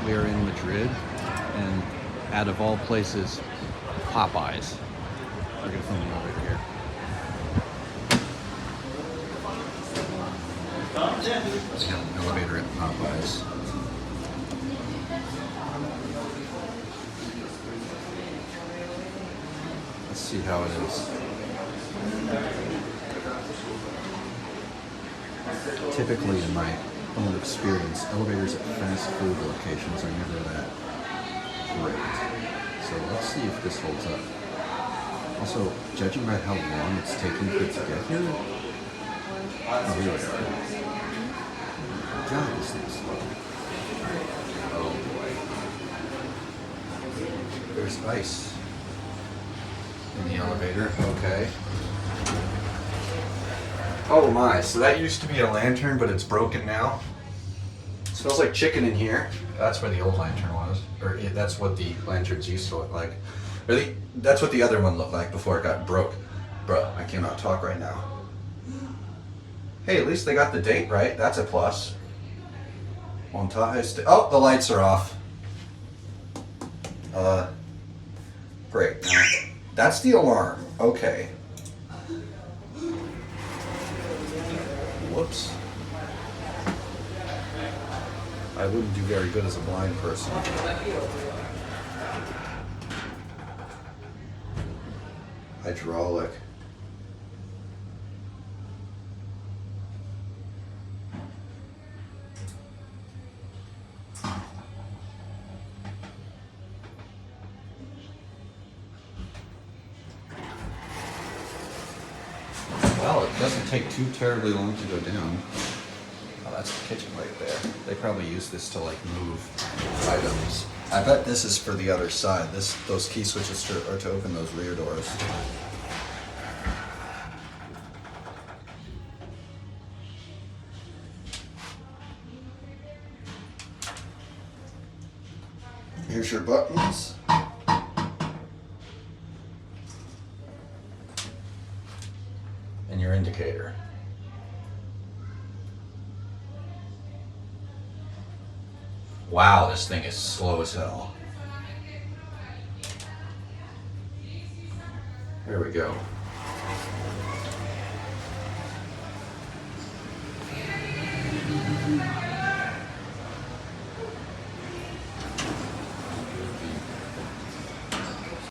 We are in Madrid, and out of all places, Popeyes. We're gonna film the elevator here. Let's get an elevator at Popeyes. Let's see how it is. Typically, in my own experience, elevators at fast food locations are never that great. So let's see if this holds up. Also, judging by how long it's taking for it to get here, oh, here we are. God, this thing's slow. Oh boy. There's ice in the elevator. Okay. Oh my, so that used to be a lantern, but it's broken now. It smells like chicken in here. That's where the old lantern was. Or that's what the lanterns used to look like. Or that's what the other one looked like before it got broke. Bruh, I cannot talk right now. Hey, at least they got the date right. That's a plus. Montajes. Oh, the lights are off. Great. Now, that's the alarm. Okay. Whoops. I wouldn't do very good as a blind person. Hydraulic. Well, it doesn't take too terribly long to go down. Oh, that's the kitchen right there. They probably use this to like move items. I bet this is for the other side. Those key switches are to open those rear doors. Here's your buttons. And your indicator. Wow, this thing is slow as hell. There we go.